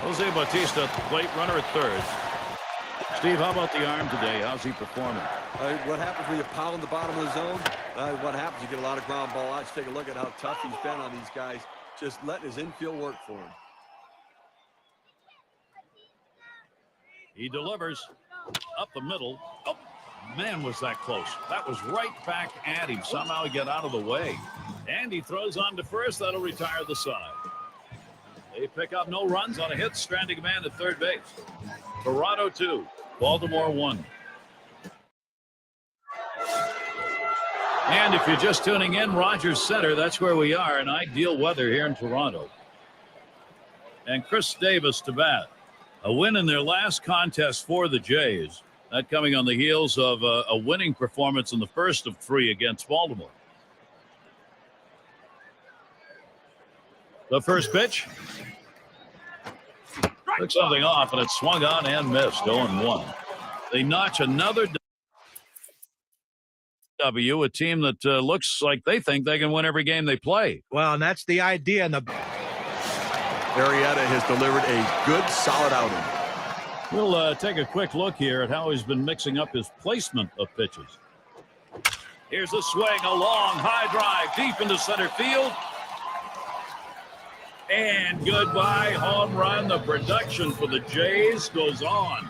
Jose Bautista at the plate, runner at third. Steve, how about the arm today? How's he performing? What happens when you pound the bottom of the zone? What happens? You get a lot of ground ball outs. Take a look at how tough he's been on these guys. Just letting his infield work for him. He delivers up the middle. Oh, man, was that close. That was right back at him. Somehow he got out of the way. And he throws on to first. That'll retire the side. They pick up no runs on a hit, stranding a man at third base. Toronto 2, Baltimore 1. And if you're just tuning in, Rogers Center, that's where we are in ideal weather here in Toronto. And Chris Davis to bat. A win in their last contest for the Jays. That coming on the heels of a winning performance in the first of 3 against Baltimore. The first pitch. Took something off, and it swung on and missed. 0-1. They notch another W, a team that looks like they think they can win every game they play. Well, and that's the idea. And Arrieta has delivered a good, solid outing. We'll take a quick look here at how he's been mixing up his placement of pitches. Here's a swing, a long, high drive, deep into center field. And goodbye, home run. The production for the Jays goes on.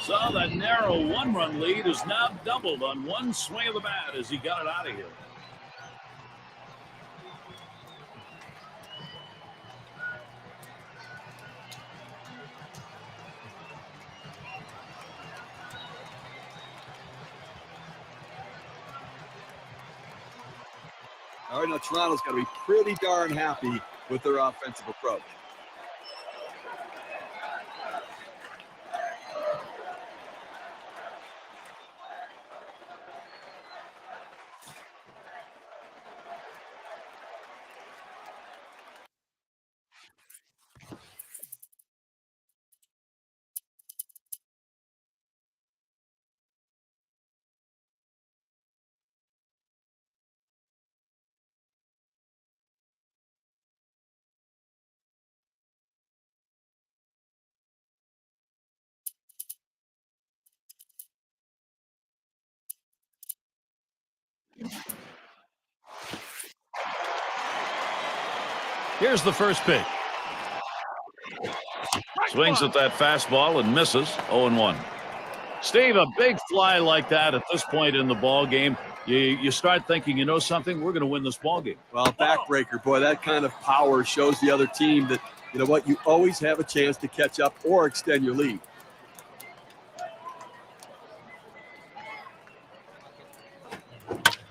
So that narrow 1-run lead is now doubled on one swing of the bat as he got it out of here. All right, now Toronto's got to be pretty darn happy with their offensive approach. Here's the first pitch. Swings at that fastball and misses. 0-1. Steve, a big fly like that at this point in the ball game, you start thinking, you know something, we're going to win this ball game. Well, backbreaker, boy, that kind of power shows the other team that, you know what, you always have a chance to catch up or extend your lead.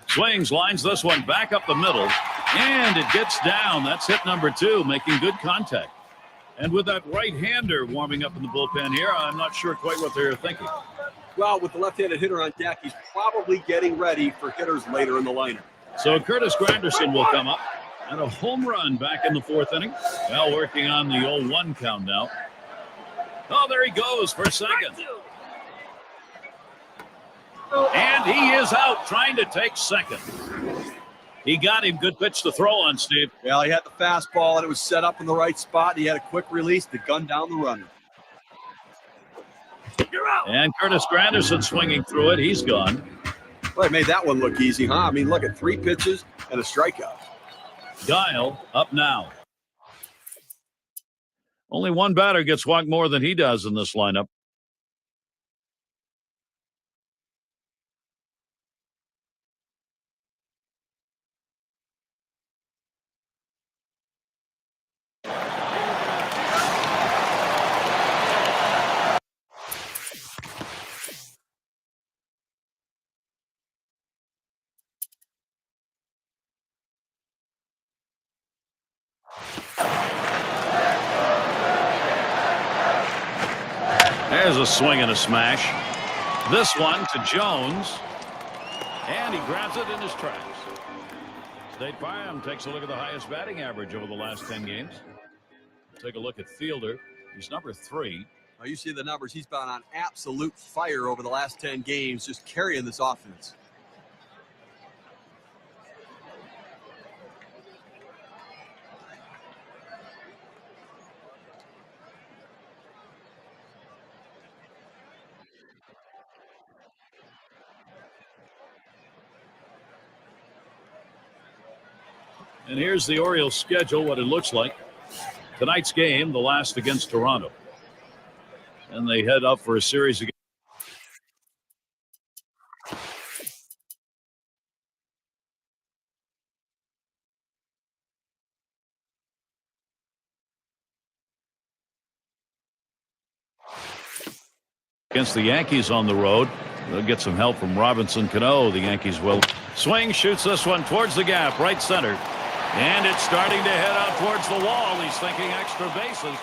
Swings, lines this one back up the middle, and it gets down. That's hit number 2, making good contact. And with that right-hander warming up in the bullpen here, I'm not sure quite what they're thinking. Well, with the left-handed hitter on deck, he's probably getting ready for hitters later in the lineup. So Curtis Granderson will come up, and a home run back in the 4th inning. Well, working on the 0-1 count now. Oh, there he goes for second. And he is out trying to take second. He got him. Good pitch to throw on, Steve. Well, he had the fastball, and it was set up in the right spot. He had a quick release to gun down the runner. And Curtis Granderson swinging through it. He's gone. Well, it made that one look easy, huh? I mean, look at 3 pitches and a strikeout. Guile up now. Only one batter gets walked more than he does in this lineup. There's a swing and a smash. This one to Jones. And he grabs it in his tracks. State Farm takes a look at the highest batting average over the last 10 games. Take a look at Fielder. He's number 3. Now you see the numbers. He's been on absolute fire over the last 10 games, just carrying this offense. And here's the Orioles' schedule, what it looks like. Tonight's game, the last against Toronto. And they head up for a series against the Yankees on the road. They'll get some help from Robinson Cano. The Yankees will swing, shoots this one towards the gap, right center. And it's starting to head out towards the wall. He's thinking extra bases.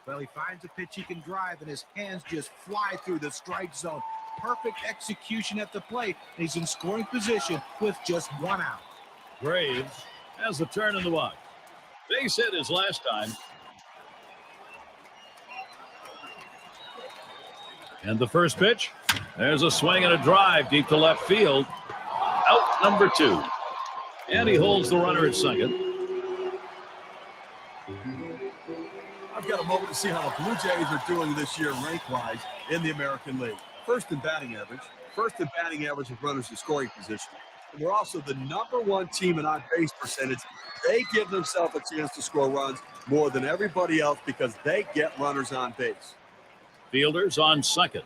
Well, he finds a pitch he can drive, and his hands just fly through the strike zone. Perfect execution at the plate. And he's in scoring position with just 1 out. Graves has the turn in the box. Base hit his last time. And the first pitch. There's a swing and a drive deep to left field. Out number 2. And he holds the runner at second. I've got a moment to see how the Blue Jays are doing this year rank-wise in the American League. First in batting average with runners in scoring position. And they're also the number 1 team in on-base percentage. They give themselves a chance to score runs more than everybody else because they get runners on base. Fielders on second.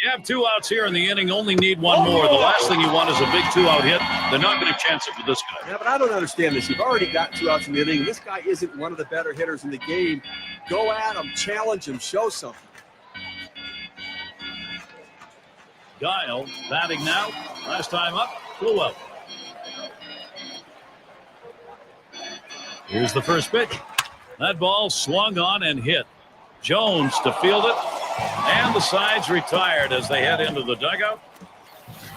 You have 2 outs here in the inning, only need 1 more. The last thing you want is a big 2-out hit. They're not going to chance it with this guy. Yeah, but I don't understand this. You've already got 2 outs in the inning. This guy isn't one of the better hitters in the game. Go at him, challenge him, show something. Guile batting now. Last time up, blew up. Here's the first pitch. That ball swung on and hit. Jones to field it. And the side's retired as they head into the dugout.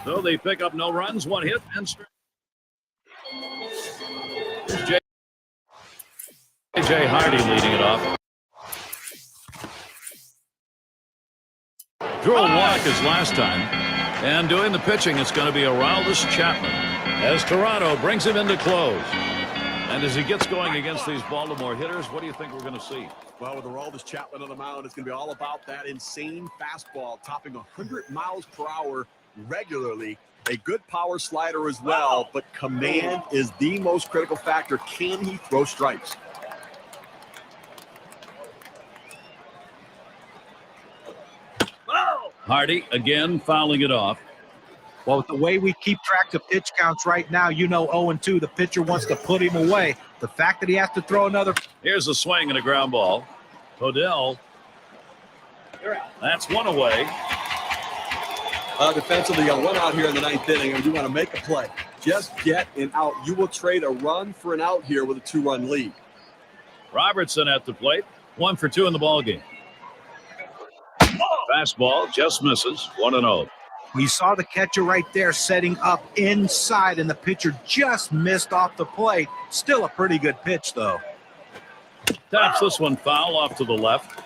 So they pick up no runs, 1 hit, and strike. J.J. Hardy leading it off. Drew a walk his last time. And doing the pitching, it's going to be Aroldis Chapman as Toronto brings him into close. And as he gets going against these Baltimore hitters, what do you think we're going to see? Well, with Aroldis Chapman on the mound, it's going to be all about that insane fastball, topping 100 miles per hour regularly. A good power slider as well, but command is the most critical factor. Can he throw strikes? Hardy again fouling it off. Well, with the way we keep track of pitch counts right now, 0-2, the pitcher wants to put him away. The fact that he has to throw another. Here's a swing and a ground ball. Odell. That's 1 away. Defensively, you got 1 out here in the 9th inning, and you want to make a play. Just get an out. You will trade a run for an out here with a 2-run lead. Robertson at the plate. 1 for 2 in the ballgame. Fastball just misses. 1-0. We saw the catcher right there setting up inside, and the pitcher just missed off the plate. Still a pretty good pitch, though. Taps this one foul off to the left.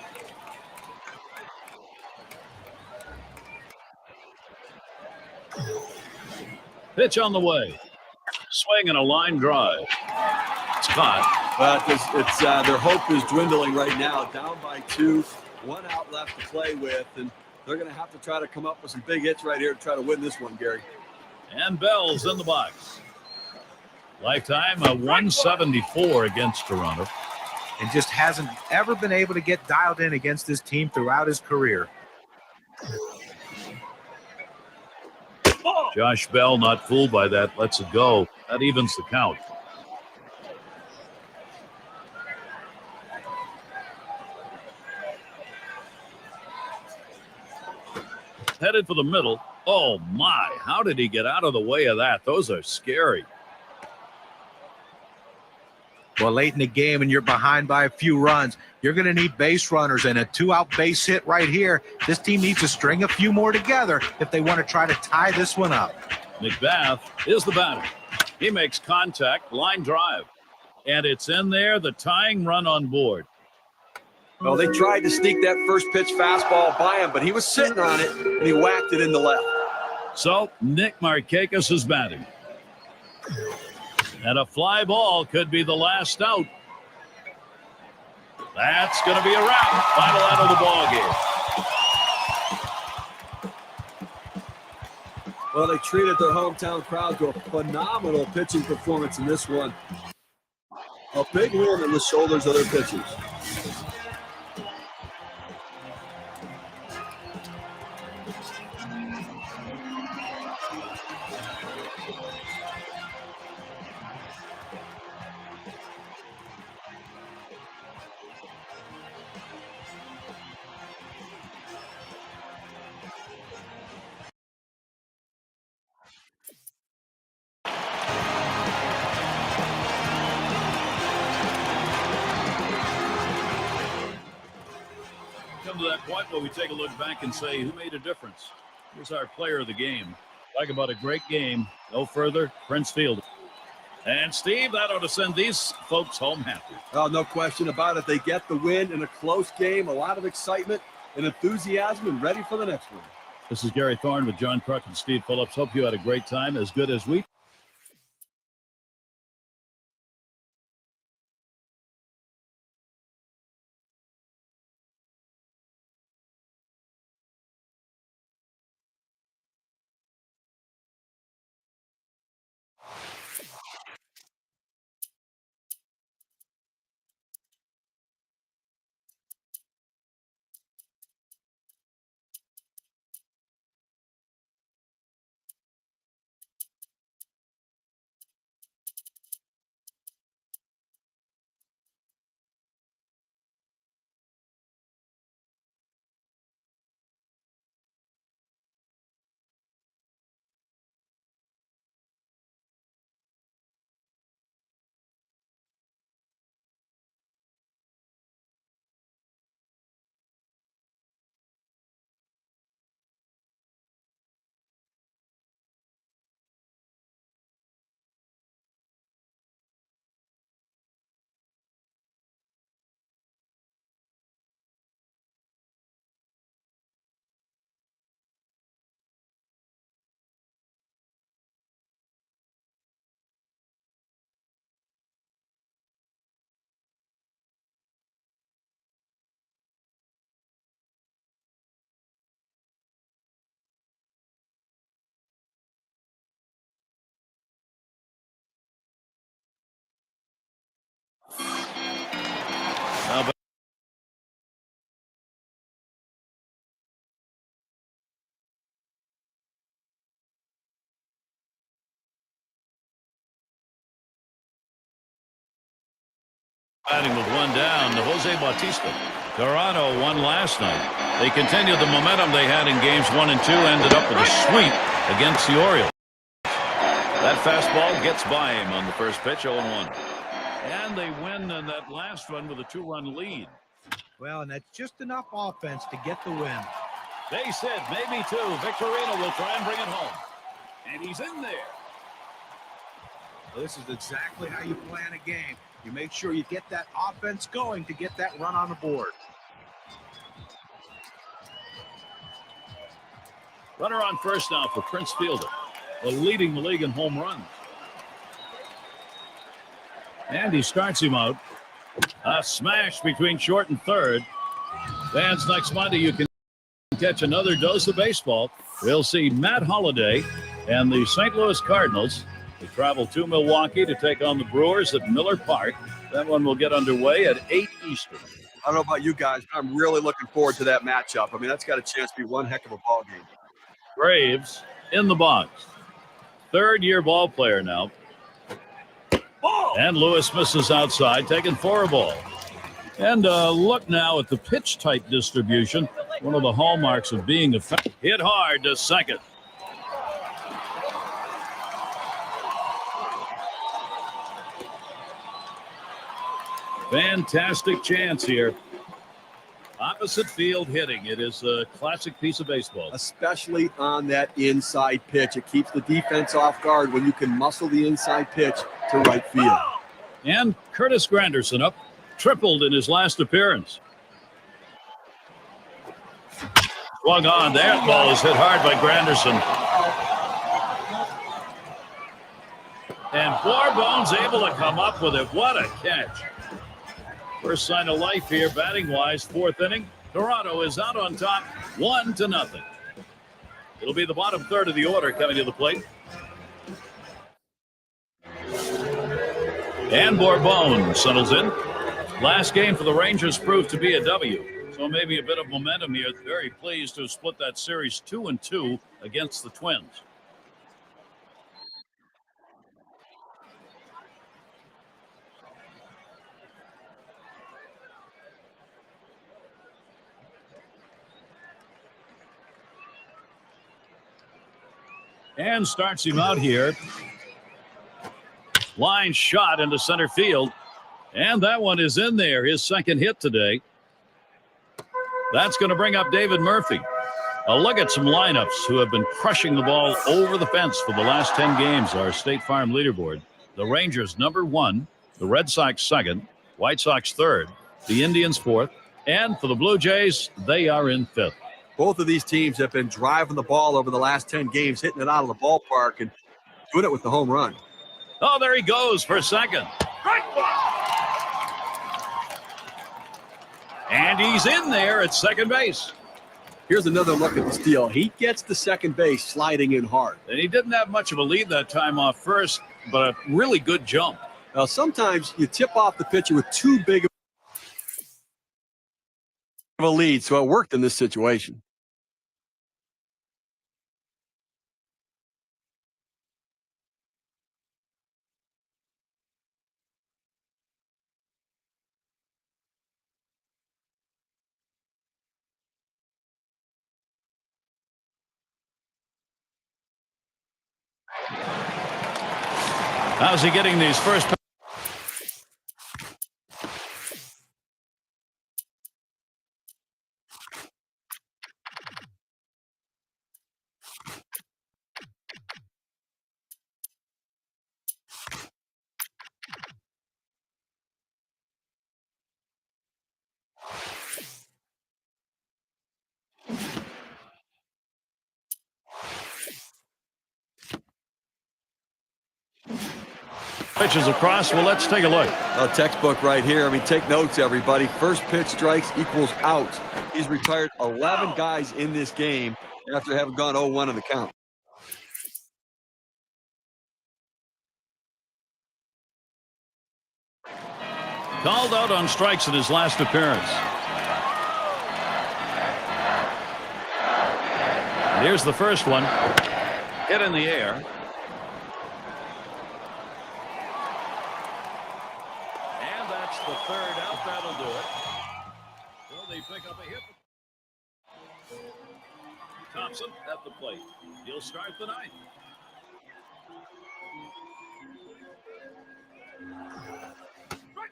Pitch on the way. Swing and a line drive. It's caught. But their hope is dwindling right now. Down by 2, 1 out left to play with, and they're going to have to try to come up with some big hits right here to try to win this one, Gary. And Bell's in the box. Lifetime a 174 against Toronto. And just hasn't ever been able to get dialed in against this team throughout his career. Josh Bell not fooled by that. Lets it go. That evens the count. Headed for the middle. Oh, my. How did he get out of the way of that? Those are scary. Well, late in the game and you're behind by a few runs, you're going to need base runners, and a 2-out base hit right here. This team needs to string a few more together if they want to try to tie this one up. McBath is the batter. He makes contact, line drive. And it's in there, the tying run on board. Well, they tried to sneak that first pitch fastball by him, but he was sitting on it, and he whacked it in the left. So, Nick Markakis is batting. And a fly ball could be the last out. That's going to be a wrap. Final out of the ball game. Well, they treated their hometown crowd to a phenomenal pitching performance in this one. A big win on the shoulders of their pitchers. Come to that point where we take a look back and say, who made a difference? Here's our player of the game. Talk about a great game. No further, Prince Fielder. And Steve, that ought to send these folks home happy. Oh, no question about it. They get the win in a close game, a lot of excitement and enthusiasm, and ready for the next one. This is Gary Thorne with John Kruk and Steve Phillips. Hope you had a great time, as good as we. Batting with one down, Jose Bautista. Toronto won last night. They continued the momentum they had in games 1 and 2, ended up with a sweep against the Orioles. That fastball gets by him on the first pitch, 0-1. And they win in that last one with a 2-run lead. Well, and that's just enough offense to get the win. They said maybe 2. Victorino will try and bring it home. And he's in there. Well, this is exactly how you plan a game. You make sure you get that offense going to get that run on the board. Runner on first now for Prince Fielder. leading the league in home runs. And he starts him out. A smash between short and third. Fans, next Monday you can catch another dose of baseball. We'll see Matt Holliday and the St. Louis Cardinals. They travel to Milwaukee to take on the Brewers at Miller Park. That one will get underway at 8 Eastern. I don't know about you guys, but I'm really looking forward to that matchup. I mean, that's got a chance to be one heck of a ball game. Graves in the box. Third-year ball player now. And Lewis misses outside, taking for a ball. And look now at the pitch type distribution. One of the hallmarks of being effective. Hit hard to second. Fantastic chance here. Opposite field hitting. It is a classic piece of baseball. Especially on that inside pitch. It keeps the defense off guard when you can muscle the inside pitch to right field. And Curtis Granderson up, tripled in his last appearance. Swung on. That ball is hit hard by Granderson. And Bourbone's able to come up with it. What a catch. First sign of life here, batting-wise, fourth inning. Toronto is out on top, 1-0. It'll be the bottom third of the order coming to the plate. And Bourbon settles in. Last game for the Rangers proved to be a W, so maybe a bit of momentum here. Very pleased to have split that series 2-2 against the Twins. And starts him out here. Line shot into center field. And that one is in there, his second hit today. That's going to bring up David Murphy. A look at some lineups who have been crushing the ball over the fence for the last 10 games. Our State Farm leaderboard. The Rangers number 1, the Red Sox second, White Sox third, the Indians fourth, and for the Blue Jays, they are in fifth. Both of these teams have been driving the ball over the last 10 games, hitting it out of the ballpark and doing it with the home run. Oh, there he goes for second. And he's in there at second base. Here's another look at the steal. He gets to second base, sliding in hard. And he didn't have much of a lead that time off first, but a really good jump. Now, sometimes you tip off the pitcher with too big of a lead, so it worked in this situation. How's he getting these first? Pitches across. Well, let's take a look. A textbook right here. I mean, take notes, everybody. First pitch strikes equals out. He's retired 11 guys in this game after having gone 0-1 on the count. Called out on strikes in his last appearance. Here's the first one. Hit in the air. And that's the third out. That'll do it. Will they pick up a hit? Thompson at the plate. He'll start the ninth.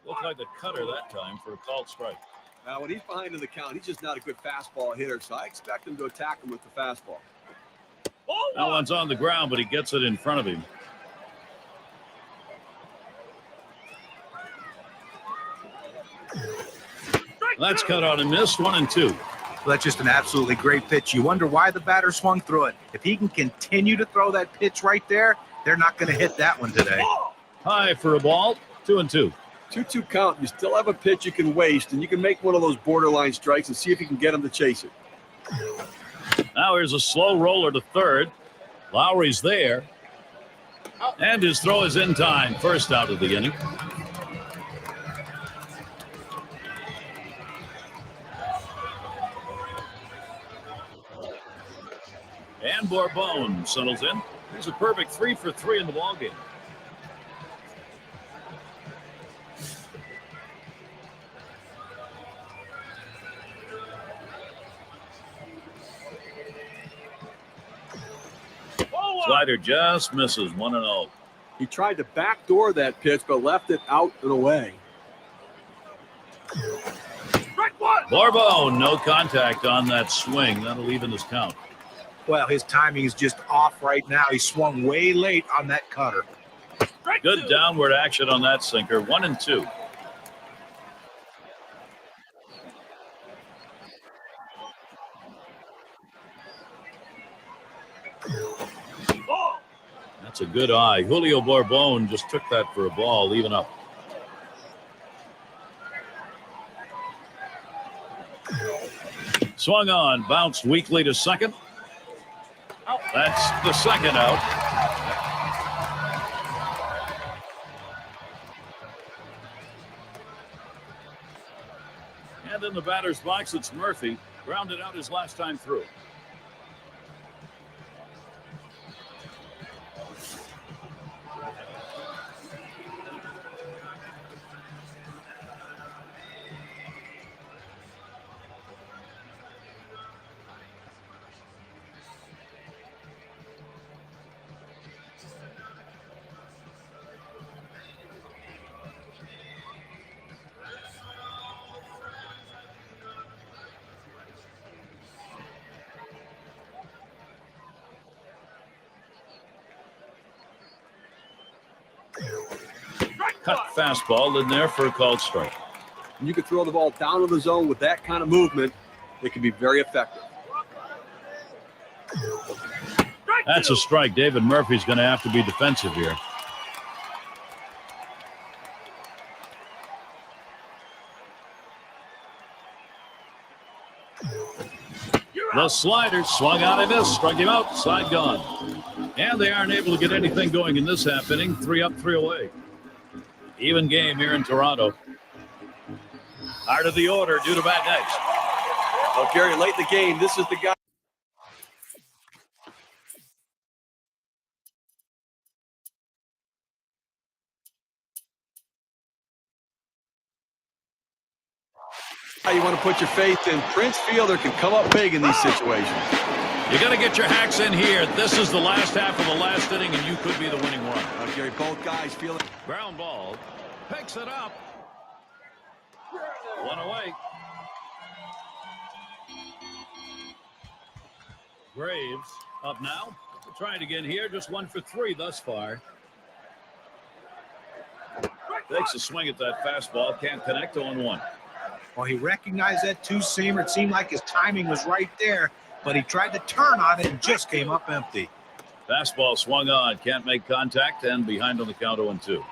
Looked like the cutter that time for a called strike. Now, when he's behind in the count, he's just not a good fastball hitter, so I expect him to attack him with the fastball. That one's on the ground, but he gets it in front of him. That's cut out and missed. 1-2. Well, that's just an absolutely great pitch. You wonder why the batter swung through it. If he can continue to throw that pitch right there, they're not going to hit that one today. High for a ball, 2-2. 2-2 count. You still have a pitch you can waste, and you can make one of those borderline strikes and see if you can get him to chase it. Now here's a slow roller to third. Lowry's there. And his throw is in time. First out of the inning. And Bourbon settles in. He's a perfect 3 for 3 in the ballgame. Slider just misses 1-0. He tried to backdoor that pitch, but left it out and away. Bourbon, no contact on that swing. That'll even his count. Well, his timing is just off right now. He swung way late on that cutter. Good downward action on that sinker. 1-2. That's a good eye. Julio Bourbon just took that for a ball, even up. Swung on, bounced weakly to second. That's the second out. And in the batter's box, it's Murphy. Grounded out his last time through. Cut fastball in there for a called strike. And you can throw the ball down to the zone with that kind of movement. It can be very effective. That's a strike. David Murphy's going to have to be defensive here. The slider swung out and missed. Struck him out. Side gone. And they aren't able to get anything going in this half inning. 3 up, 3 away. Even game here in Toronto. Heart of the order due to bat next. Well, Gary, late in the game, this is the guy. You want to put your faith in. Prince Fielder can come up big in these situations. You got to get your hacks in here. This is the last half of the last inning, and you could be the winning run. Gary, both guys feeling. Ground ball. Picks it up. 1 away. Graves up now. Trying again here. Just 1 for 3 thus far. Takes a swing at that fastball. Can't connect. 0-1. Well, he recognized that two-seamer. It seemed like his timing was right there, but he tried to turn on it and just came up empty. Fastball swung on. Can't make contact and behind on the count 0-2.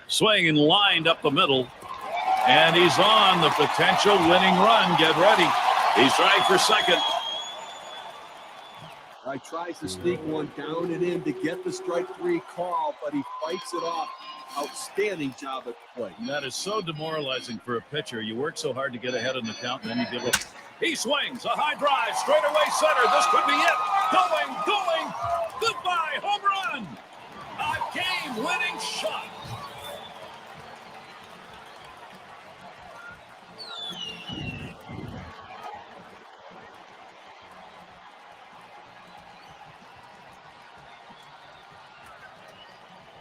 Swing and lined up the middle. And he's on the potential winning run. Get ready. He's trying for second. I tries to sneak one down and in to get the strike 3 call, but he fights it off. Outstanding job at the plate. And that is so demoralizing for a pitcher. You work so hard to get ahead in the count, and then you give up. He swings. A high drive. Straightaway center. This could be it. Going. Goodbye. Home run. A game-winning shot.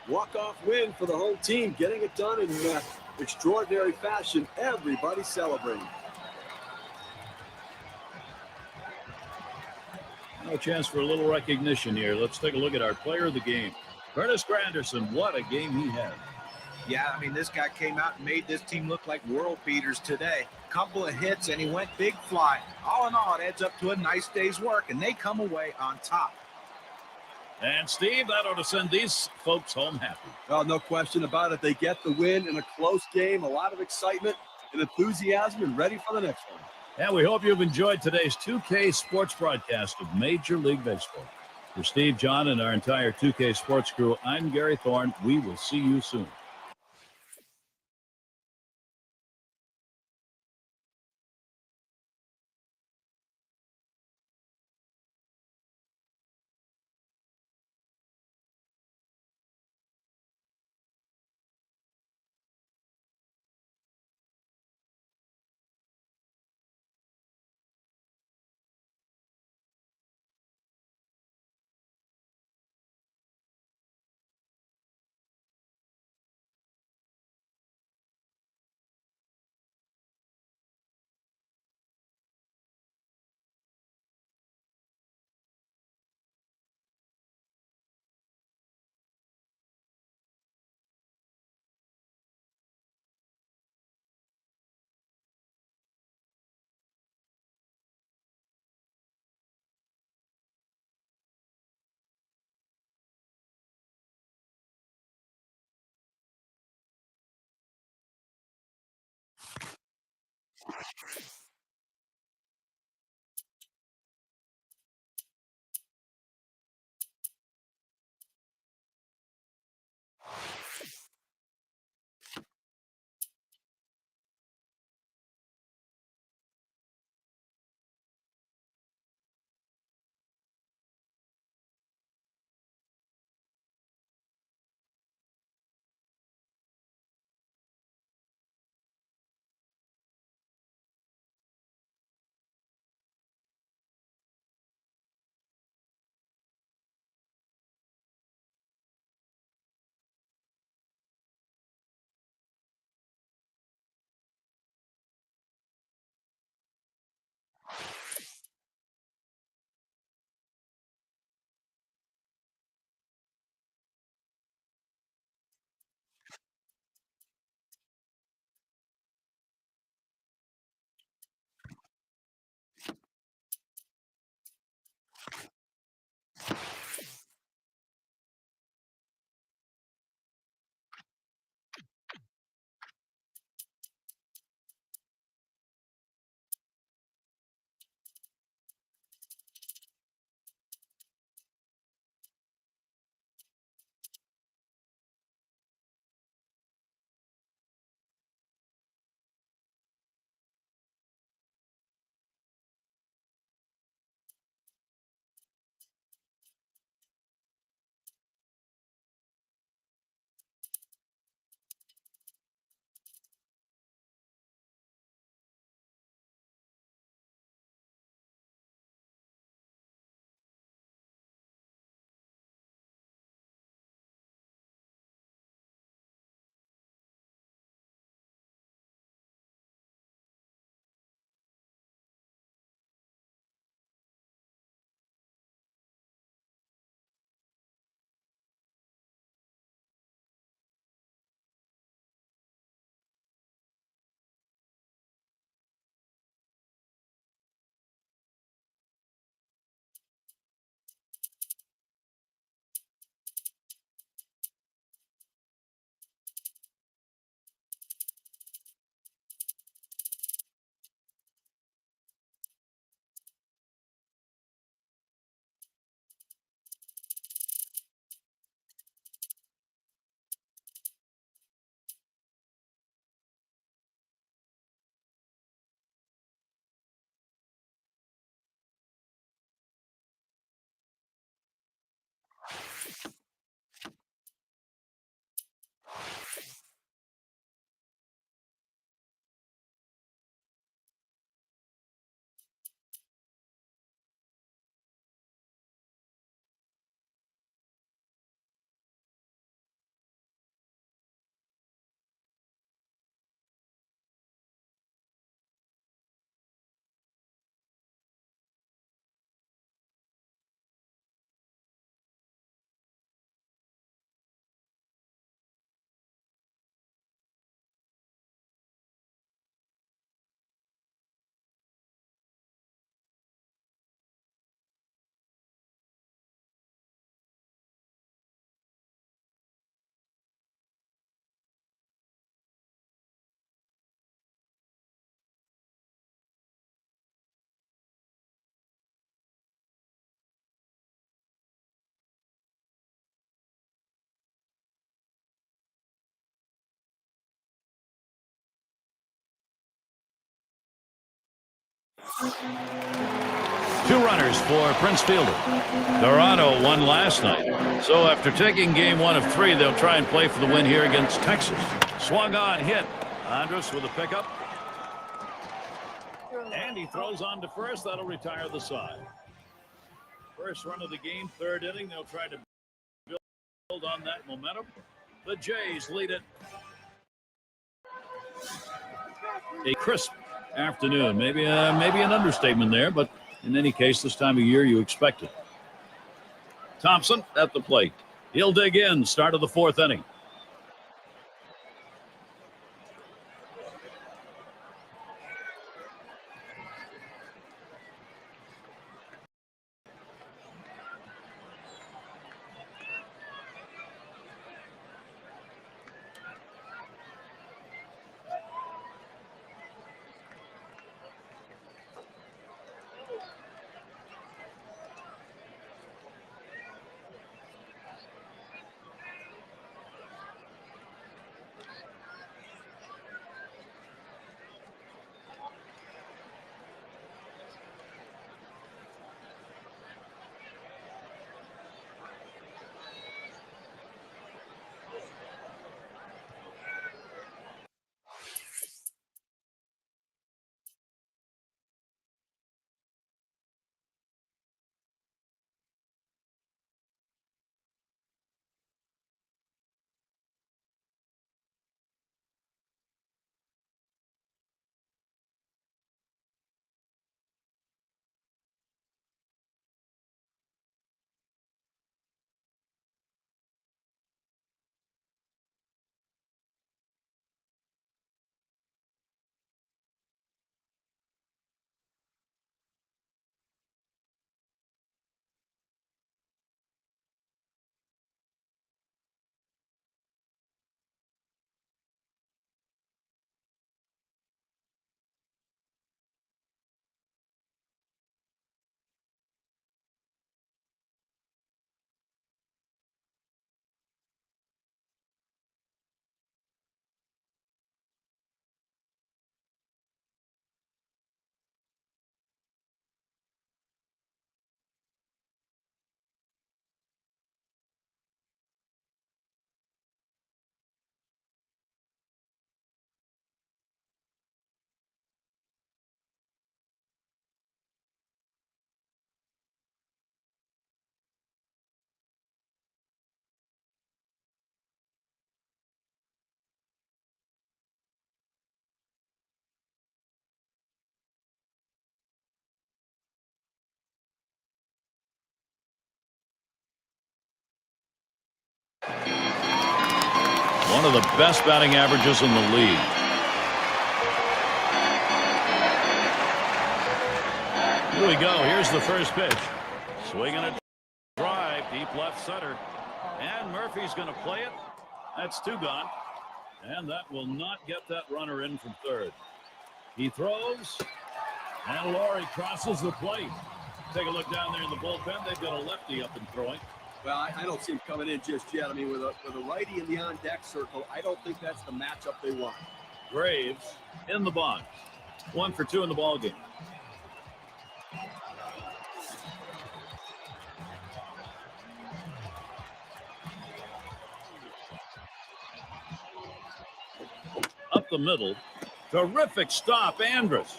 Walk-off win for the home team, getting it done in extraordinary fashion. Everybody celebrating. No chance for a little recognition here. Let's take a look at our player of the game. Curtis Granderson, what a game he had. Yeah, I mean, this guy came out and made this team look like world beaters today. Couple of hits, and he went big fly. All in all, it adds up to a nice day's work, and they come away on top. And Steve, that ought to send these folks home happy. Well, no question about it. They get the win in a close game, a lot of excitement and enthusiasm, and ready for the next one. And we hope you've enjoyed today's 2K Sports broadcast of Major League Baseball. For Steve, John, and our entire 2K Sports crew, I'm Gary Thorne. We will see you soon. Two runners for Prince Fielder. Toronto won last night. So after taking game 1 of 3, they'll try and play for the win here against Texas. Swung on, hit. Andrus with a pickup. And he throws on to first. That'll retire the side. First run of the game, third inning. They'll try to build on that momentum. The Jays lead it. A crisp afternoon. Maybe an understatement there, but in any case, this time of year, you expect it. Thompson at the plate. He'll dig in. Start of the 4th inning. One of the best batting averages in the league. Here we go. Here's the first pitch. Swinging a drive, deep left center. And Murphy's going to play it. That's 2 gone. And that will not get that runner in from third. He throws. And Laurie crosses the plate. Take a look down there in the bullpen. They've got a lefty up and throwing. Well, I don't see him coming in just yet. I mean, with a righty in the on-deck circle, I don't think that's the matchup they want. Graves in the box. 1 for 2 in the ball game. Up the middle. Terrific stop, Andrus.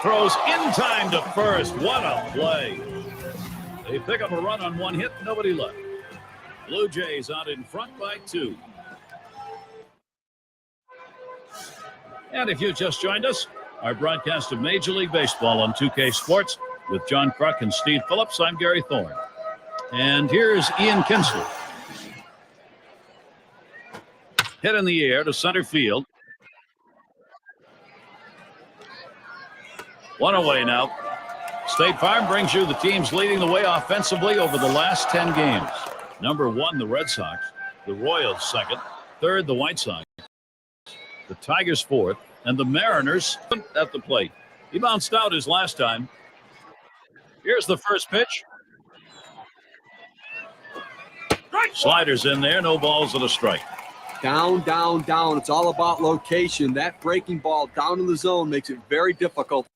Throws in time to first. What a play. They pick up a run on 1 hit, nobody left. Blue Jays out in front by 2. And if you just joined us, our broadcast of Major League Baseball on 2K Sports with John Kruk and Steve Phillips. I'm Gary Thorne. And here's Ian Kinsley. Hit in the air to center field. 1 away now. State Farm brings you the teams leading the way offensively over the last 10 games. Number 1, the Red Sox. The Royals, 2nd. 3rd, the White Sox. The Tigers, 4th. And the Mariners at the plate. He bounced out his last time. Here's the first pitch. Sliders in there. No balls and a strike. Down, down, down. It's all about location. That breaking ball down in the zone makes it very difficult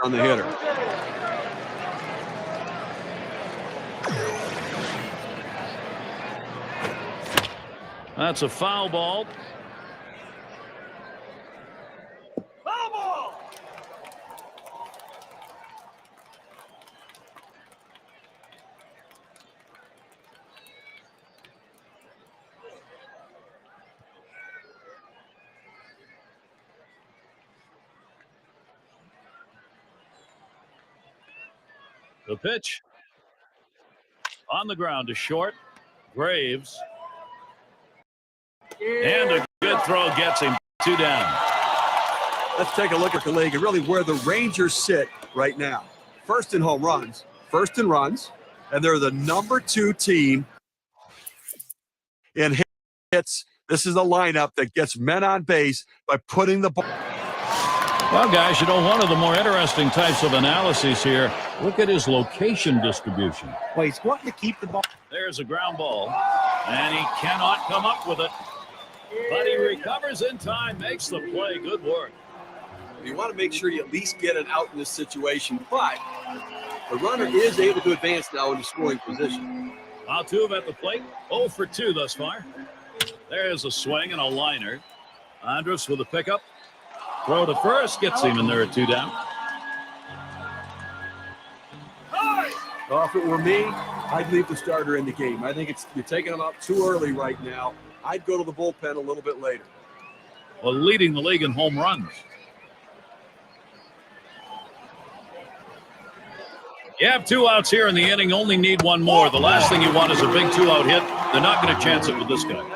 on the hitter. That's a foul ball. Foul ball! The pitch on the ground to short. Graves. And a good throw gets him 2 down. Let's take a look at the league and really where the Rangers sit right now. First in home runs, first in runs, and they're the number 2 team in hits. This is a lineup that gets men on base by putting the ball. Well, guys, one of the more interesting types of analyses here, look at his location distribution. Well, he's wanting to keep the ball. There's a ground ball, and he cannot come up with it. But he recovers in time, makes the play. Good work. You want to make sure you at least get it out in this situation, but the runner is able to advance now into scoring position. Altuve at the plate, 0 for 2 thus far. There's a swing and a liner. Andrus with a pickup. Throw to first gets him, and there are 2 down. Well, if it were me, I'd leave the starter in the game. I think you're taking him out too early right now. I'd go to the bullpen a little bit later. Well, leading the league in home runs. You have 2 outs here in the inning, only need 1 more. The last thing you want is a big 2-out hit. They're not going to chance it with this guy.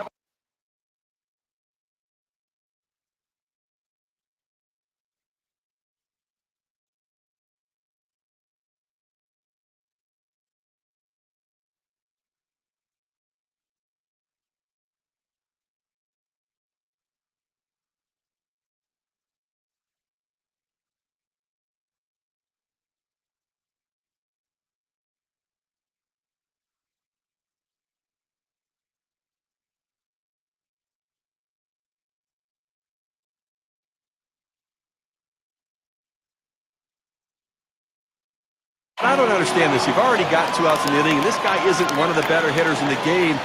I don't understand this. You've already got 2 outs in the inning, and this guy isn't one of the better hitters in the game.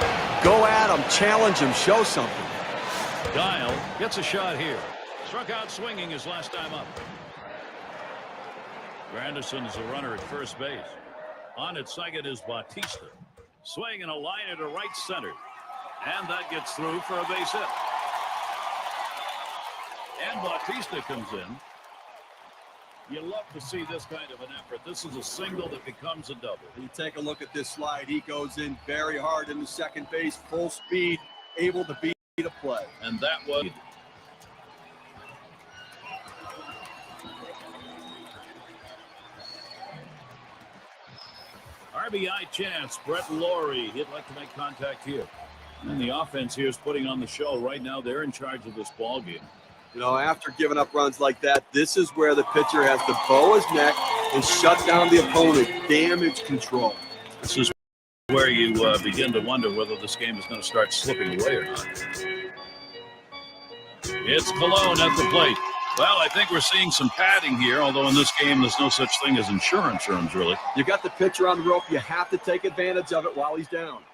Go at him, challenge him, show something. Dial gets a shot here. Struck out swinging his last time up. Granderson is a runner at first base. On at second is Bautista. Swing and a liner to right center. And that gets through for a base hit. And Bautista comes in. You love to see this kind of an effort. This is a single that becomes a double. You take a look at this slide. He goes in very hard into second base, full speed, able to beat a play. And that was... RBI chance. Brett Laurie. He'd like to make contact here. And the offense here is putting on the show. Right now, they're in charge of this ball game. You know, after giving up runs like that, this is where the pitcher has to bow his neck and shut down the opponent. Damage control. This is where you begin to wonder whether this game is going to start slipping away or not. It's Cologne at the plate. Well, I think we're seeing some padding here, although in this game there's no such thing as insurance terms, really. You got the pitcher on the rope. You have to take advantage of it while he's down.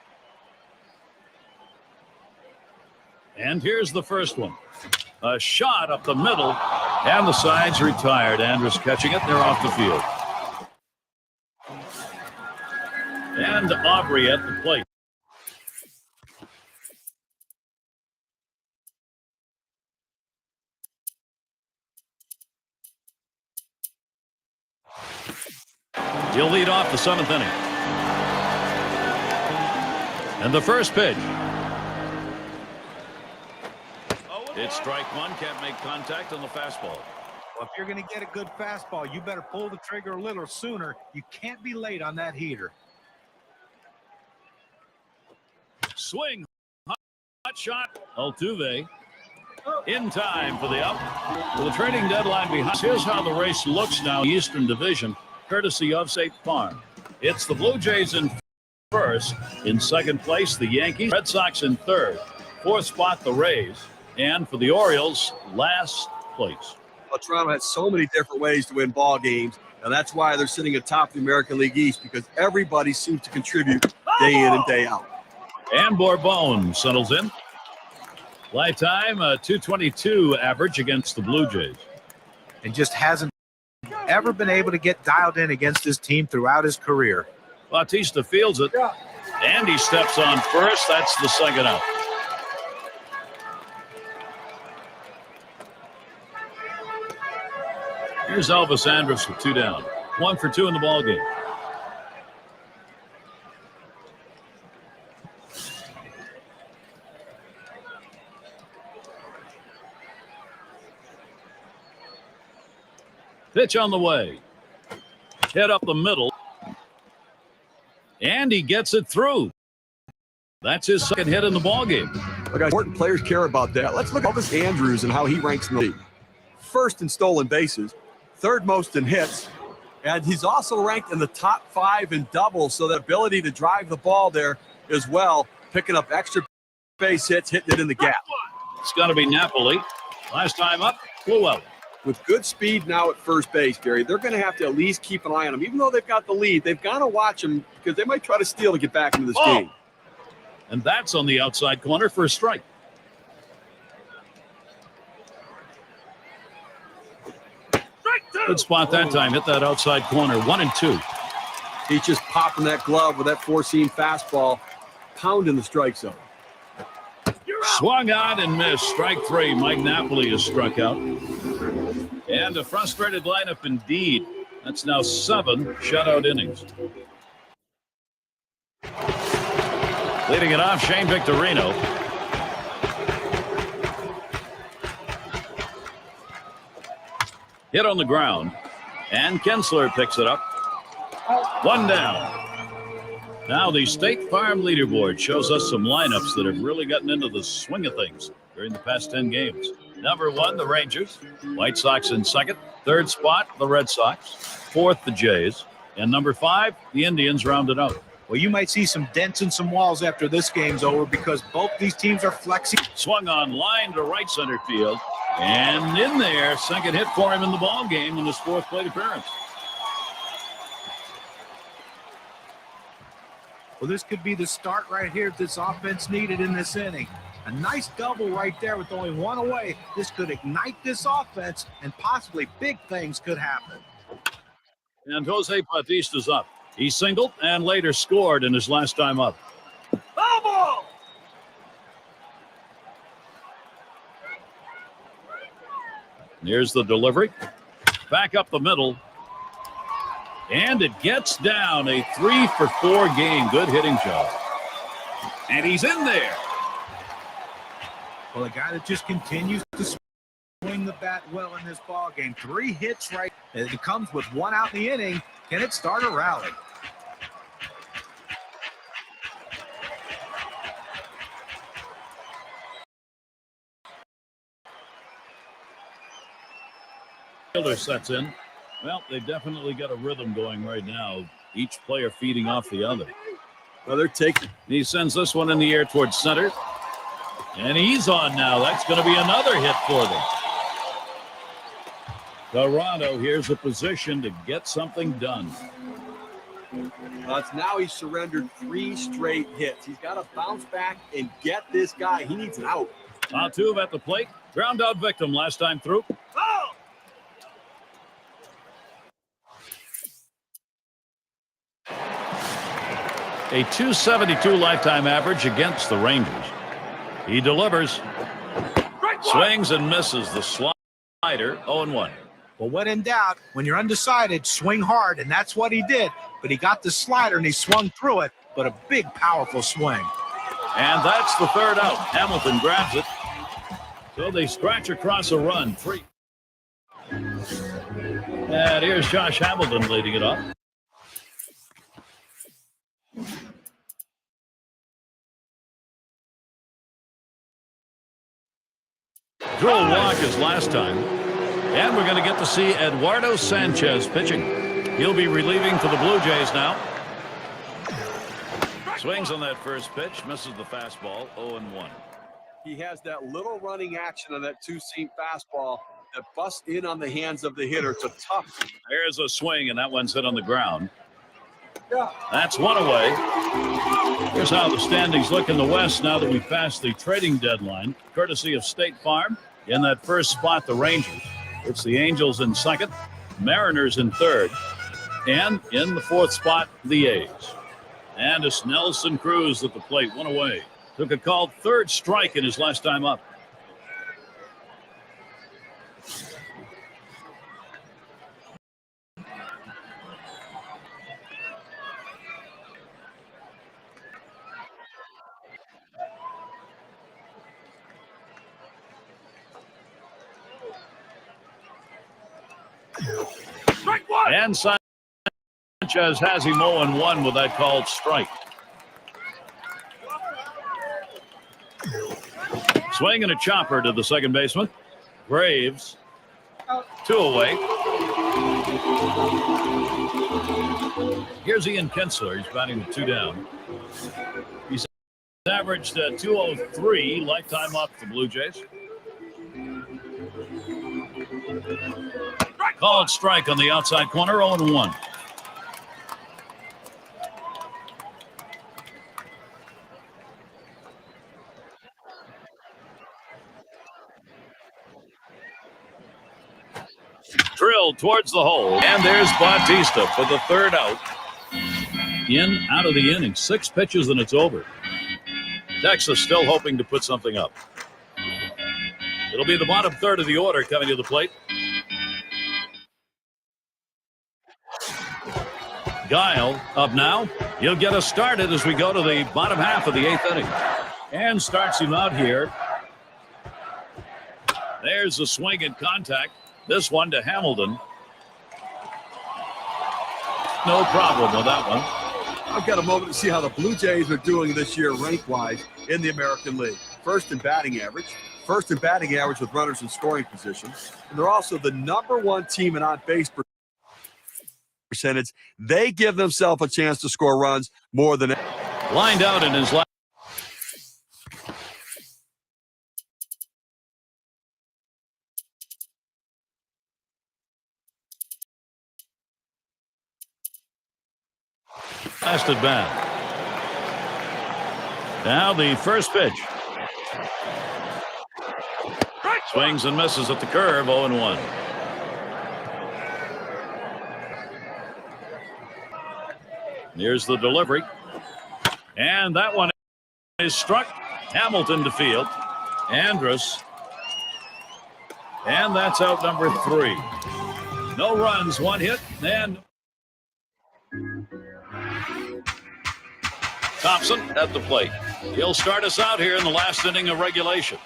And here's the first one. A shot up the middle, and the side's retired. Andrus catching it. They're off the field. And Aubrey at the plate. He'll lead off the 7th inning. And the first pitch. It's strike 1, can't make contact on the fastball. Well, if you're going to get a good fastball, you better pull the trigger a little sooner. You can't be late on that heater. Swing. Hot shot. Altuve in time for the out. With the trading deadline behind. Here's how the race looks now in the Eastern Division, courtesy of State Farm. It's the Blue Jays in first. In second place, the Yankees. Red Sox in third. Fourth spot, the Rays. And for the Orioles, last place. Toronto has so many different ways to win ball games, and that's why they're sitting atop the American League East, because everybody seems to contribute day in and day out. And Bourbon settles in. Lifetime, 222 average against the Blue Jays. And just hasn't ever been able to get dialed in against this team throughout his career. Bautista fields it, and he steps on first. That's the second out. Here's Elvis Andrus with 2 down. 1 for 2 in the ballgame. Pitch on the way. Hit up the middle. And he gets it through. That's his second hit in the ballgame. Look, important players care about that. Let's look at Elvis Andrus and how he ranks in the league. First in stolen bases, third most in hits, and he's also ranked in the top 5 in doubles, so the ability to drive the ball there as well, picking up extra base hits, hitting it in the gap. It's got to be Napoli. Last time up, flew out. With good speed now at first base, Gary, they're going to have to at least keep an eye on him. Even though they've got the lead, they've got to watch him because they might try to steal to get back into this game. And that's on the outside corner for a strike. Good spot that time. Hit that outside corner. 1-2. He's just popping that glove with that 4-seam fastball, pounding the strike zone. Swung on and missed. Strike 3. Mike Napoli is struck out. And a frustrated lineup indeed. That's now 7 shutout innings. Leading it off, Shane Victorino. Hit on the ground. And Kinsler picks it up. 1 down. Now the State Farm leaderboard shows us some lineups that have really gotten into the swing of things during the past 10 games. Number 1, the Rangers. White Sox in second. Third spot, the Red Sox. Fourth, the Jays. And number 5, the Indians rounded out. Well, you might see some dents in some walls after this game's over because both these teams are flexing. Swung on line to right center field. And in there, second hit for him in the ball game in his 4th plate appearance. Well, this could be the start right here this offense needed in this inning. A nice double right there with only 1 away. This could ignite this offense, and possibly big things could happen. And Jose Bautista's up. He singled and later scored in his last time up. Ball! Here's the delivery. Back up the middle. And it gets down. A 3-for-4 game. Good hitting job. And he's in there. Well, a guy that just continues to swing the bat well in this ball game. 3 hits right. It comes with 1 out in the inning. Can it start a rally? Fielder sets in. Well, they definitely got a rhythm going right now. Each player feeding off the other. Well, they're taking. He sends this one in the air towards center. And he's on now. That's going to be another hit for them. Toronto, here's a position to get something done. It's now he's surrendered 3 straight hits. He's got to bounce back and get this guy. He needs an out. Altuve at the plate. Ground out victim last time through. Oh! A 272 lifetime average against the Rangers. He delivers. Swings and misses the slider. 0-1. Well, when in doubt, when you're undecided, swing hard, and that's what he did. But he got the slider, and he swung through it, but a big, powerful swing. And that's the 3rd out. Hamilton grabs it. So they scratch across a run. 3. And here's Josh Hamilton leading it off. Drew a walk as last time. And we're going to get to see Eduardo Sanchez pitching. He'll be relieving for the Blue Jays now. Swings on that first pitch, misses the fastball. 0-1. He has that little running action on that 2-seam fastball that busts in on the hands of the hitter. It's a tough. There's a swing, and that one's hit on the ground. That's one away. Here's how the standings look in the West now that we've passed the trading deadline, courtesy of State Farm. In that first spot, the Rangers. It's the Angels in second, Mariners in third, and in the fourth spot, the A's. And it's Nelson Cruz at the plate, one away. Took a called third strike in his last time up. And Sanchez has him 0-1 with that called strike. Swing and a chopper to the second baseman. Graves, 2 away. Here's Ian Kinsler. He's batting with 2 down. He's averaged 203 lifetime up for the Blue Jays. Called strike on the outside corner, 0-1. Drilled towards the hole. And there's Bautista for the third out. Out of the inning. 6 pitches and it's over. Texas still hoping to put something up. It'll be the bottom third of the order coming to the plate. Guile up now. He'll get us started as we go to the bottom half of the 8th inning. And starts him out here. There's the swing and contact. This one to Hamilton. No problem with that one. I've got a moment to see how the Blue Jays are doing this year rank-wise in the American League. First in batting average with runners in scoring position. And they're also the #1 team in on-base percentage. They give themselves a chance to score runs more than lined out in his last. Last at bat. Now the first pitch. Swings and misses at the curve, 0-1. Here's the delivery. And that one is struck. Hamilton to field. Andrus. And that's out number 3. No runs, 1 hit, and Thompson at the plate. He'll start us out here in the last inning of regulation.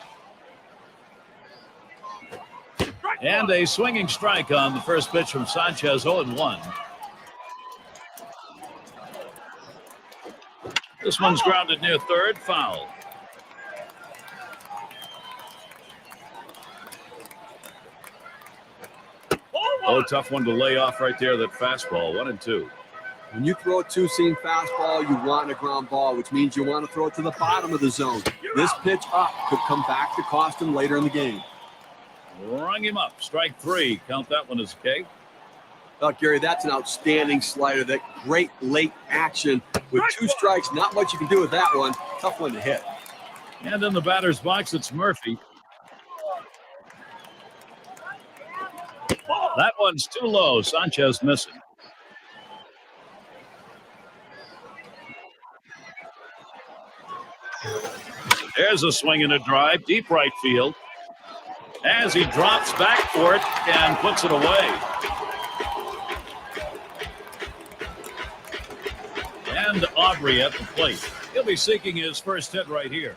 And a swinging strike on the first pitch from Sanchez, 0-1. This one's grounded near third, foul. Oh, tough one to lay off right there, that fastball, 1-2. When you throw a 2-seam fastball, you want a ground ball, which means you want to throw it to the bottom of the zone. This pitch up could come back to cost him later in the game. Rung him up. Strike 3. Count that one as a K. Gary, that's an outstanding slider. That great late action with 2 strikes. Not much you can do with that one. Tough one to hit. And in the batter's box, it's Murphy. That one's too low. Sanchez missing. There's a swing and a drive, deep right field. As he drops back for it and puts it away. And Aubrey at the plate. He'll be seeking his first hit right here.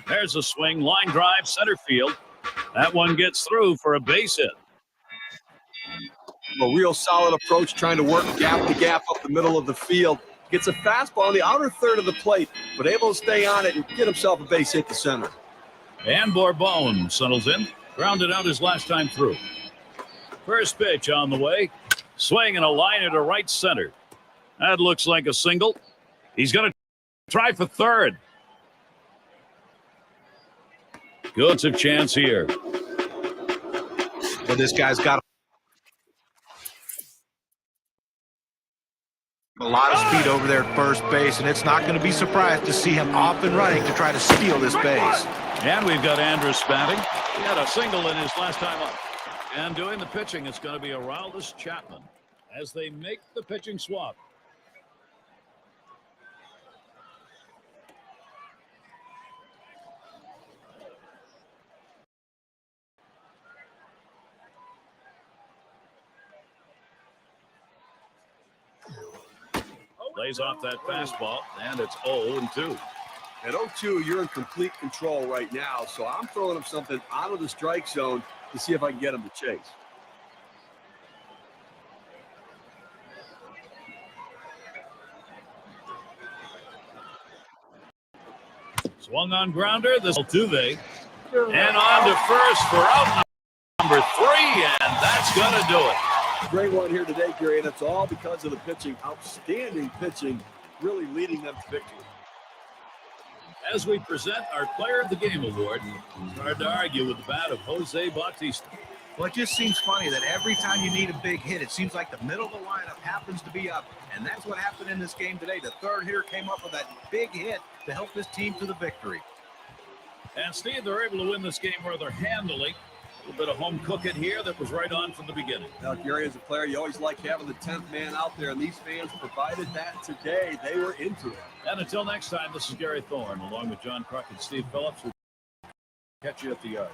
There's a swing, line drive, center field. That one gets through for a base hit. A real solid approach, trying to work gap to gap up the middle of the field. Gets a fastball on the outer third of the plate, but able to stay on it and get himself a base hit to center. And Bourbon settles in, grounded out his last time through. First pitch on the way. Swing and a liner to right center. That looks like a single. He's going to try for third. Good of chance here. Well, this guy's got a lot of speed over there at first base, and it's not going to be surprised to see him off and running to try to steal this base. And we've got Andrus batting. He had a single in his last time up. And doing the pitching, it's going to be Aroldis Chapman as they make the pitching swap. Lays off that fastball, and it's 0-2. At 0-2, you're in complete control right now, so I'm throwing him something out of the strike zone to see if I can get him to chase. Swung on grounder. This Altuve. And on to first for out number 3, and that's going to do it. Great one here today, Gary, and it's all because of the pitching. Outstanding pitching, really leading them to victory. As we present our Player of the Game award, it's hard to argue with the bat of Jose Bautista. Well, it just seems funny that every time you need a big hit, it seems like the middle of the lineup happens to be up. And that's what happened in this game today. The third hitter came up with that big hit to help his team to the victory. And Steve, they're able to win this game rather handily. A little bit of home cooking here that was right on from the beginning. Now, Gary, as a player, you always like having the 10th man out there, and these fans provided that today. They were into it. And until next time, this is Gary Thorne, along with John Kruk and Steve Phillips. We'll catch you at the yard.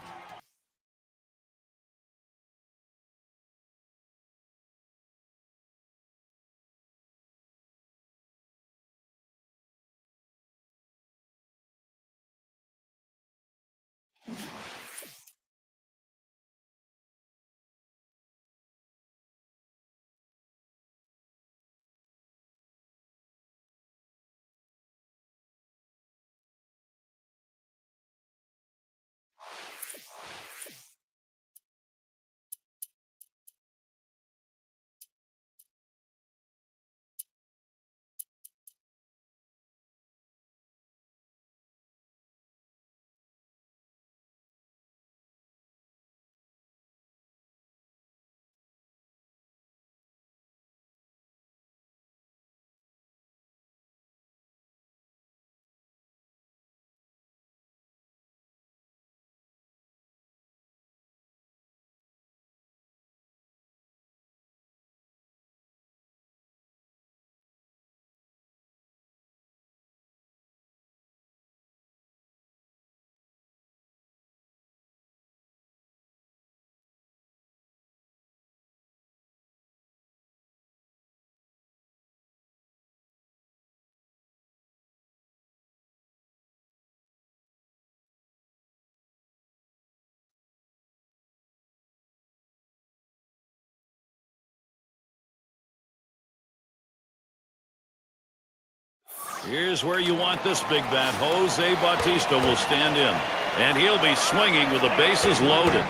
Here's where you want this big bat. Jose Bautista will stand in, and he'll be swinging with the bases loaded.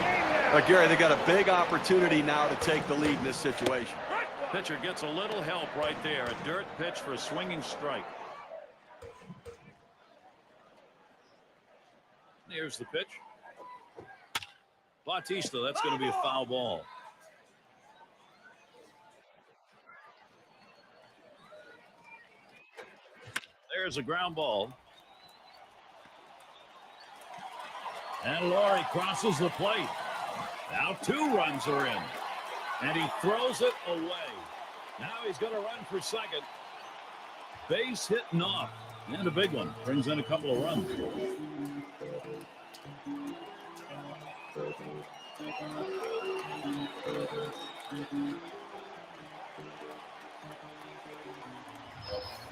Gary, they got a big opportunity now to take the lead in this situation. Pitcher gets a little help right there. A dirt pitch for a swinging strike. Here's the pitch. Bautista, that's going to be a foul ball. There's a ground ball. And Laurie crosses the plate. Now 2 runs are in. And he throws it away. Now he's going to run for second. Base hit off. And a big one. Brings in a couple of runs.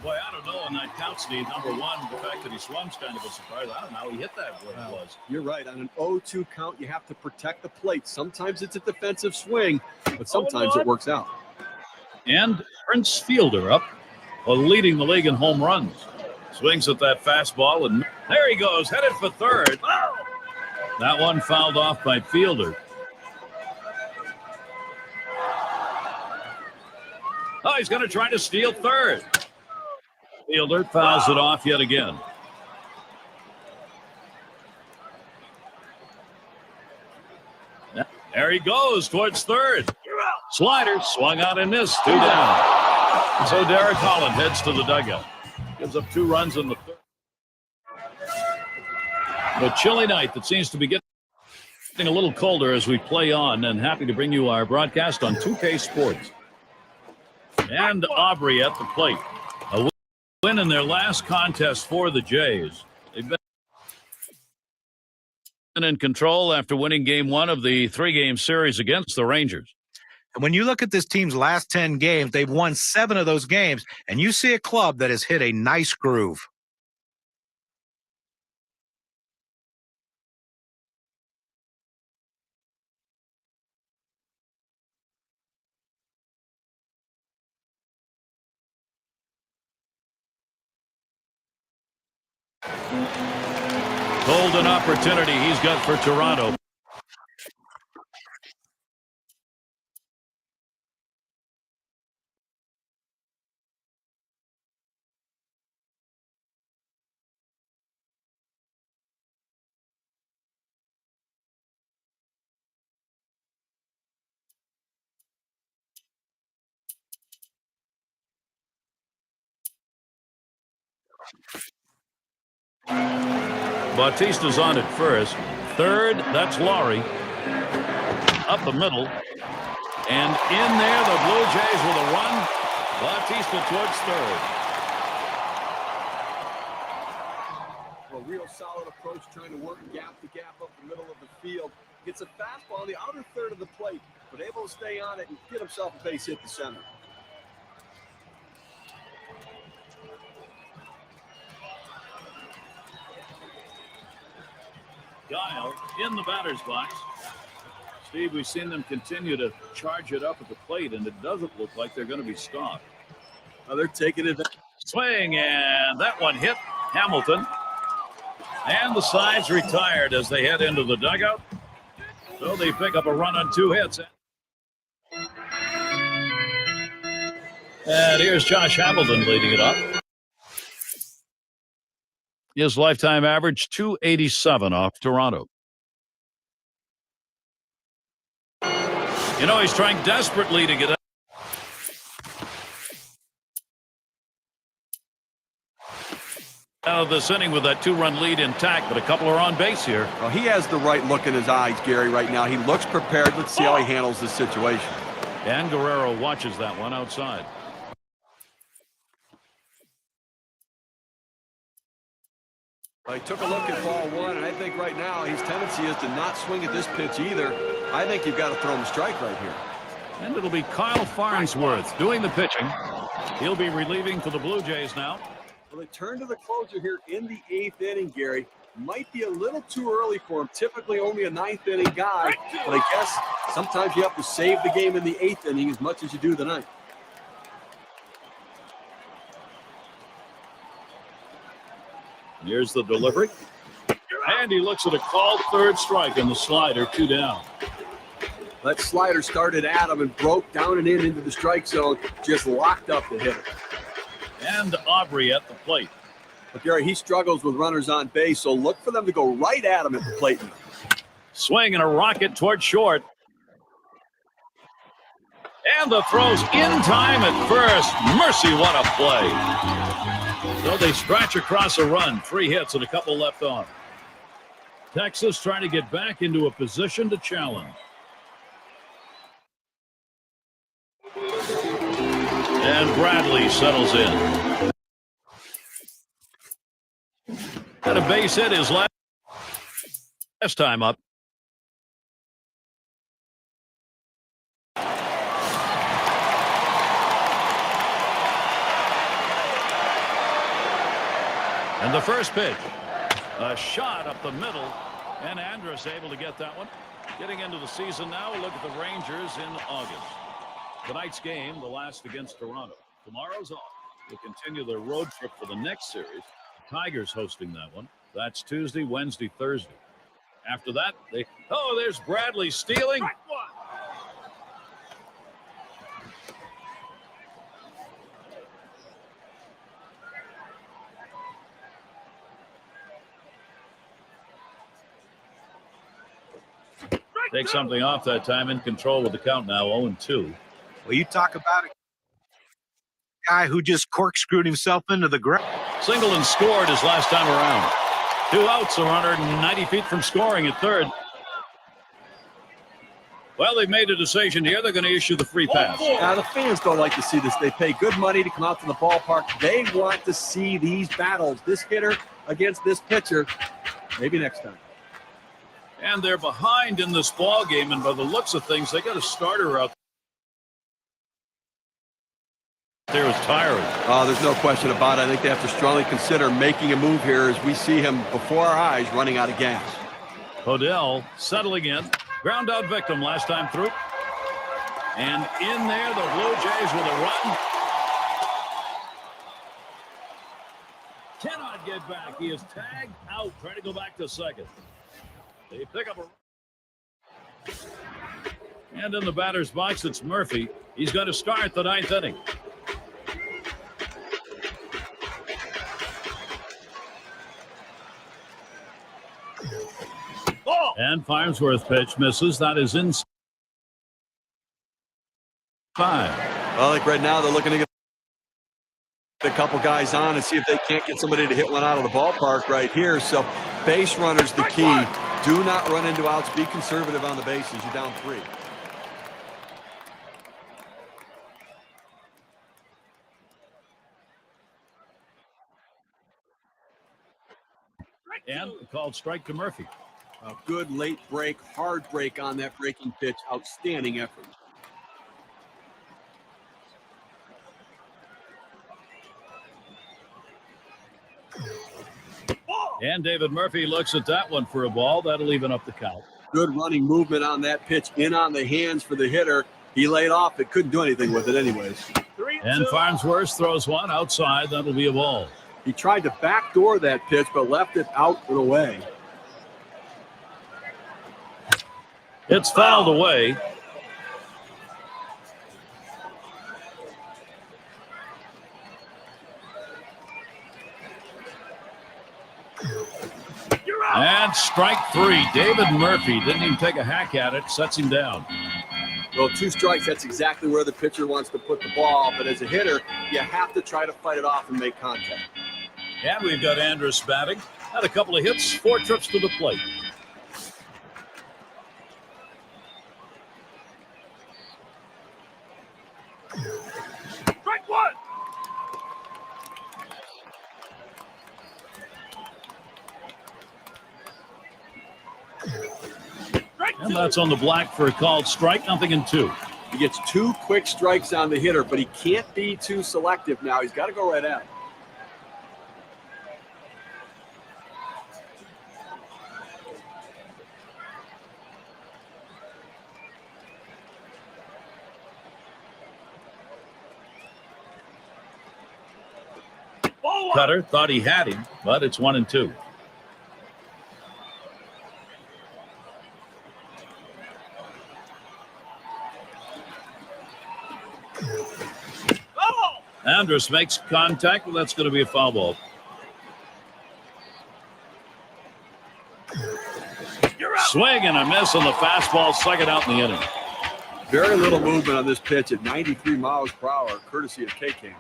Boy, I don't know on that count, Steve. Number one, the fact that he swung's kind of a surprise. I don't know how he hit that where it was. You're right. On an 0-2 count, you have to protect the plate. Sometimes it's a defensive swing, but sometimes it works out. And Prince Fielder up, leading the league in home runs. Swings at that fastball, and there he goes, headed for third. That one fouled off by Fielder. Oh, he's going to try to steal third. Fielder fouls it off yet again. There he goes towards third. Slider swung out and missed. 2 down. So Derek Holland heads to the dugout. Gives up 2 runs in the third. A chilly night that seems to be getting a little colder as we play on, and happy to bring you our broadcast on 2K Sports. And Aubrey at the plate. A win in their last contest for the Jays. They've been in control after winning game 1 of the 3-game series against the Rangers. And when you look at this team's last 10 games, they've won 7 of those games, and you see a club that has hit a nice groove. Golden opportunity he's got for Toronto. Bautista's on at first. Third, that's Laurie. Up the middle. And in there, the Blue Jays with a run. Bautista towards third. A real solid approach, trying to work gap to gap up the middle of the field. Gets a fastball on the outer third of the plate, but able to stay on it and get himself a base hit to center. Guile in the batter's box. Steve, we've seen them continue to charge it up at the plate, and it doesn't look like they're going to be stopped. Well, they're taking it. Swing, and that one hit Hamilton. And the side's retired as they head into the dugout. So they pick up a run on 2 hits. And here's Josh Hamilton leading it up. His lifetime average, 287 off Toronto. You know, he's trying desperately to get out of this inning with that 2-run lead intact, but a couple are on base here. Well, he has the right look in his eyes, Gary, right now. He looks prepared. Let's see how he handles this situation. Dan Guerrero watches that one outside. He took a look at ball 1, and I think right now his tendency is to not swing at this pitch either. I think you've got to throw him a strike right here. And it'll be Kyle Farnsworth doing the pitching. He'll be relieving for the Blue Jays now. Well, they turn to the closer here in the 8th inning, Gary. Might be a little too early for him. Typically only a 9th inning guy, but I guess sometimes you have to save the game in the 8th inning as much as you do the 9th. Here's the delivery. And he looks at a called 3rd strike and the slider, 2 down. That slider started at him and broke down and in into the strike zone, just locked up the hitter. And Aubrey at the plate. But Gary, he struggles with runners on base, so look for them to go right at him at the plate. Swing and a rocket toward short. And the throw's in time at first. Mercy, what a play. So they scratch across a run. 3 hits and a couple left on. Texas trying to get back into a position to challenge. And Bradley settles in. Got a base hit his last time up. And the first pitch, a shot up the middle, and Andrus able to get that one. Getting into the season now, look at the Rangers in August. Tonight's game, the last against Toronto. Tomorrow's off. They'll continue their road trip for the next series. Tigers hosting that one. That's Tuesday, Wednesday, Thursday. After that, there's Bradley stealing. Take something off that time. In control with the count now, 0-2. Well, you talk about a guy who just corkscrewed himself into the ground. Singleton scored his last time around. 2 outs, 190 feet from scoring at third. Well, they've made a decision here. They're going to issue the free pass. Now, the fans don't like to see this. They pay good money to come out to the ballpark. They want to see these battles, this hitter against this pitcher. Maybe next time. And they're behind in this ball game, and by the looks of things, they got a starter out there who's tiring. Oh, there's no question about it. I think they have to strongly consider making a move here as we see him before our eyes running out of gas. Odell settling in. Ground out victim last time through. And in there, the Blue Jays with a run. Cannot get back. He is tagged out, trying to go back to second. They pick up a... And in the batter's box, it's Murphy. He's going to start the 9th inning. And Farnsworth pitch misses. That is inside. Well, like right now, they're looking to get a couple guys on and see if they can't get somebody to hit one out of the ballpark right here. So base runner's the key. Do not run into outs. Be conservative on the bases. You're down 3. And called strike to Murphy. A good late break, hard break on that breaking pitch. Outstanding effort. And David Murphy looks at that one for a ball. That'll even up the count. Good running movement on that pitch, in on the hands for the hitter. He laid off it, couldn't do anything with it anyways. And Farnsworth throws one outside. That'll be a ball. He tried to backdoor that pitch, but left it out and away. It's fouled away. And strike 3. David Murphy didn't even take a hack at it. Sets him down. Well, 2 strikes, that's exactly where the pitcher wants to put the ball. But as a hitter, you have to try to fight it off and make contact. And we've got Andrus batting. Had a couple of hits, 4 trips to the plate. Strike 1. And that's on the black for a called strike. 0-2. He gets 2 quick strikes on the hitter, but he can't be too selective now. He's got to go right at it. Cutter thought he had him, but it's 1-2. Andrus makes contact, but that's going to be a foul ball. Swing and a miss on the fastball, second out in the inning. Very little movement on this pitch at 93 miles per hour, courtesy of K-Cam.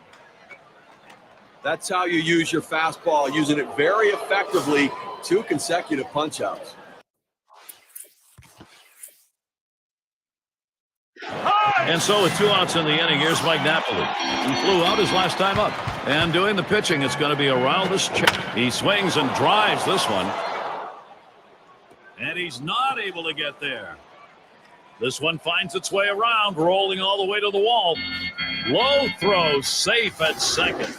That's how you use your fastball, using it very effectively. 2 consecutive punch-outs. And so with 2 outs in the inning, here's Mike Napoli. He flew out his last time up. And doing the pitching, it's going to be a Roundless check. He swings and drives this one. And he's not able to get there. This one finds its way around, rolling all the way to the wall. Low throw, safe at second.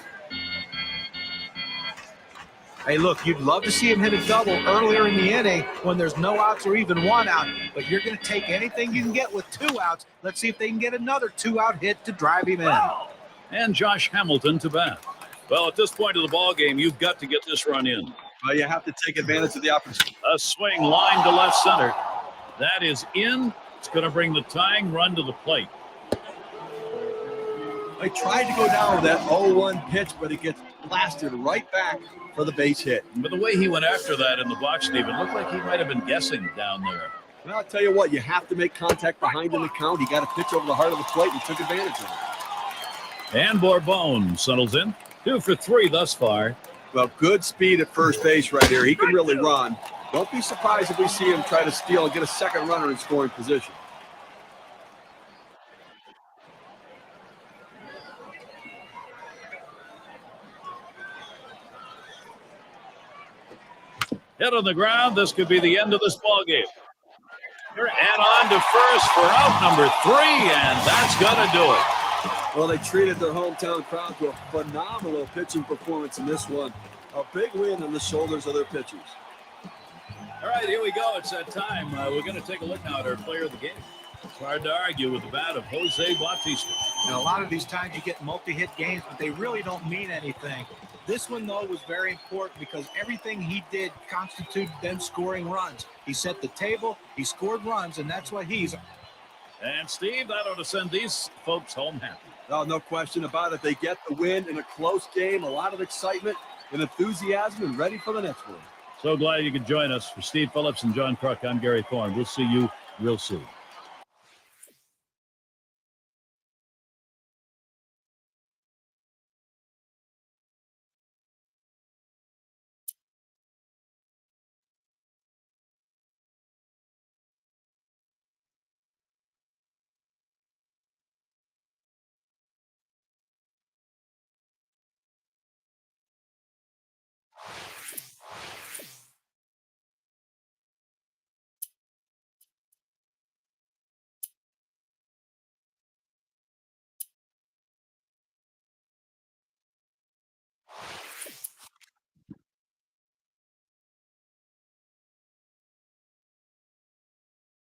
Hey, look, you'd love to see him hit a double earlier in the inning when there's no outs or even 1 out, but you're going to take anything you can get with 2 outs. Let's see if they can get another 2-out hit to drive him in. And Josh Hamilton to bat. Well, at this point of the ball game, you've got to get this run in. Well, you have to take advantage of the opportunity. A swing line to left center. That is in. It's going to bring the tying run to the plate. I tried to go down with that 0-1 pitch, but it gets blasted right back for the base hit. But the way he went after that in the box, Steve, it looked like he might have been guessing down there. Well, I'll tell you what, you have to make contact behind in the count. He got a pitch over the heart of the plate and took advantage of it. And Bourbon settles in. 2 for 3 thus far. Well, good speed at first base right here. He can really run. Don't be surprised if we see him try to steal and get a second runner in scoring position. Hit on the ground. This could be the end of this ball game. And on to first for out number 3, and that's going to do it. Well, they treated their hometown crowd to a phenomenal pitching performance in this one. A big win on the shoulders of their pitchers. All right, here we go. It's that time. We're going to take a look now at our player of the game. It's hard to argue with the bat of Jose Bautista. And a lot of these times you get multi-hit games, but they really don't mean anything. This one, though, was very important because everything he did constituted them scoring runs. He set the table, he scored runs, and that's what he's. And, Steve, that ought to send these folks home happy. Oh, no question about it. They get the win in a close game, a lot of excitement and enthusiasm, and ready for the next one. So glad you could join us. For Steve Phillips and John Kruk, I'm Gary Thorne. We'll see you real soon.